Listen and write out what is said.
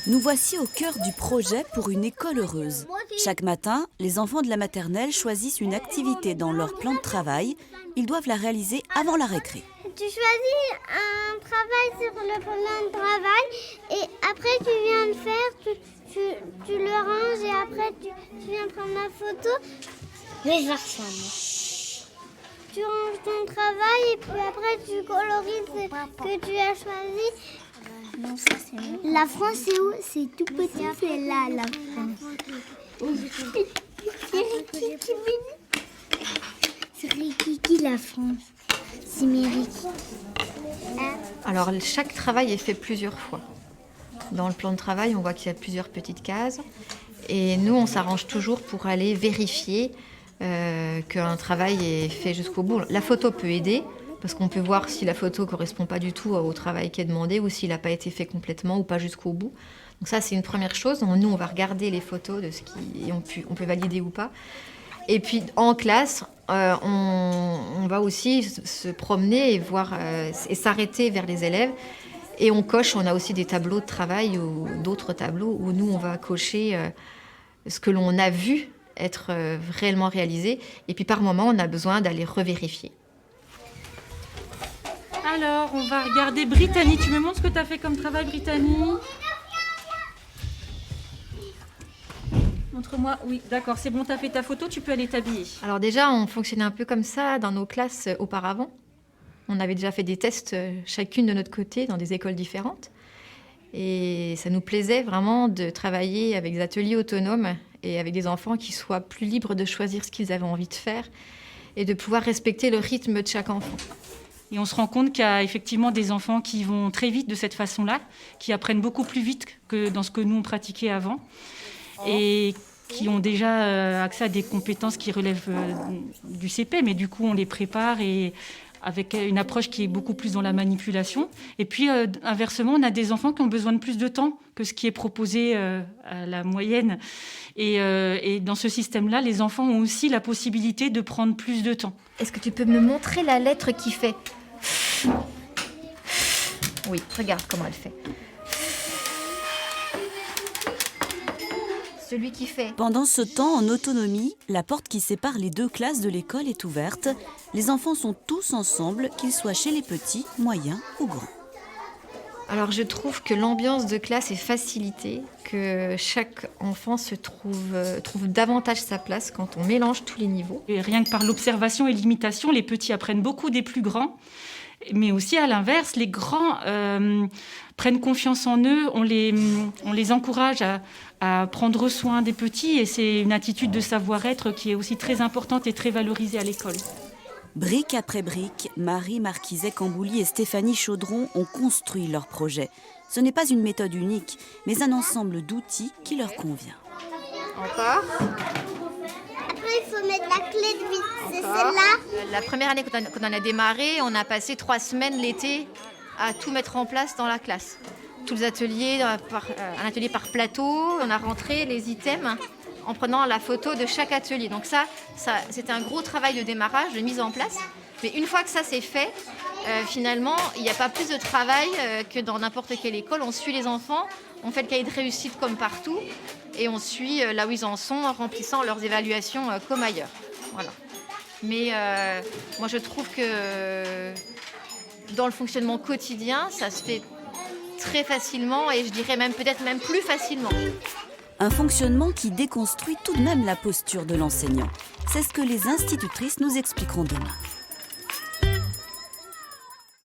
Nous voici au cœur du projet pour une école heureuse. Chaque matin, les enfants de la maternelle choisissent une activité dans leur plan de travail. Ils doivent la réaliser avant la récré. Tu choisis un travail sur le plan de travail et après tu viens le faire, tu le ranges et après tu viens prendre la photo. Mais je ressemble. Tu ranges ton travail et puis après tu colorises ce que tu as choisi. Non, ça, c'est la France, c'est où? C'est tout petit, c'est là, la France. C'est Rikiki, la France. C'est Mériki. Alors, chaque travail est fait plusieurs fois. Dans le plan de travail, on voit qu'il y a plusieurs petites cases. Et nous, on s'arrange toujours pour aller vérifier qu'un travail est fait jusqu'au bout. La photo peut aider, parce qu'on peut voir si la photo ne correspond pas du tout au travail qui est demandé ou s'il n'a pas été fait complètement ou pas jusqu'au bout. Donc ça, c'est une première chose. Donc, nous, on va regarder les photos de ce qui on peut valider ou pas. Et puis, en classe, on va aussi se promener et voir et s'arrêter vers les élèves. Et on coche, on a aussi des tableaux de travail ou d'autres tableaux où nous, on va cocher ce que l'on a vu être réellement réalisé. Et puis, par moment, on a besoin d'aller revérifier. Alors, on va regarder Brittany. Tu me montres ce que tu as fait comme travail, Brittany? Montre-moi. Oui, d'accord, c'est bon, tu as fait ta photo, tu peux aller t'habiller. Alors déjà, on fonctionnait un peu comme ça dans nos classes auparavant. On avait déjà fait des tests chacune de notre côté dans des écoles différentes. Et ça nous plaisait vraiment de travailler avec des ateliers autonomes et avec des enfants qui soient plus libres de choisir ce qu'ils avaient envie de faire et de pouvoir respecter le rythme de chaque enfant. Et on se rend compte qu'il y a effectivement des enfants qui vont très vite de cette façon-là, qui apprennent beaucoup plus vite que dans ce que nous on pratiquait avant, et qui ont déjà accès à des compétences qui relèvent du CP, mais du coup on les prépare et avec une approche qui est beaucoup plus dans la manipulation. Et puis inversement, on a des enfants qui ont besoin de plus de temps que ce qui est proposé à la moyenne. Et dans ce système-là, les enfants ont aussi la possibilité de prendre plus de temps. Est-ce que tu peux me montrer la lettre qui fait ? Oui, regarde comment elle fait. Celui qui fait. Pendant ce temps, en autonomie, la porte qui sépare les deux classes de l'école est ouverte. Les enfants sont tous ensemble, qu'ils soient chez les petits, moyens ou grands. Alors je trouve que l'ambiance de classe est facilitée, que chaque enfant trouve davantage sa place quand on mélange tous les niveaux. Et rien que par l'observation et l'imitation, les petits apprennent beaucoup des plus grands. Mais aussi, à l'inverse, les grands prennent confiance en eux, on les encourage à prendre soin des petits et c'est une attitude de savoir-être qui est aussi très importante et très valorisée à l'école. Brique après brique, Marie Marquiset-Cambouli et Stéphanie Chaudron ont construit leur projet. Ce n'est pas une méthode unique, mais un ensemble d'outils qui leur convient. Encore. Après, il faut mettre la clé de vis. C'est celle-là. La première année quand on a démarré, on a passé 3 semaines l'été à tout mettre en place dans la classe. Tous les ateliers, un atelier par plateau, on a rentré les items en prenant la photo de chaque atelier. Donc ça c'était un gros travail de démarrage, de mise en place. Mais une fois que ça c'est fait, finalement, il n'y a pas plus de travail que dans n'importe quelle école. On suit les enfants, on fait le cahier de réussite comme partout et on suit là où ils en sont en remplissant leurs évaluations comme ailleurs. Voilà. Mais moi je trouve que dans le fonctionnement quotidien, ça se fait très facilement et je dirais peut-être même plus facilement. Un fonctionnement qui déconstruit tout de même la posture de l'enseignant. C'est ce que les institutrices nous expliqueront demain.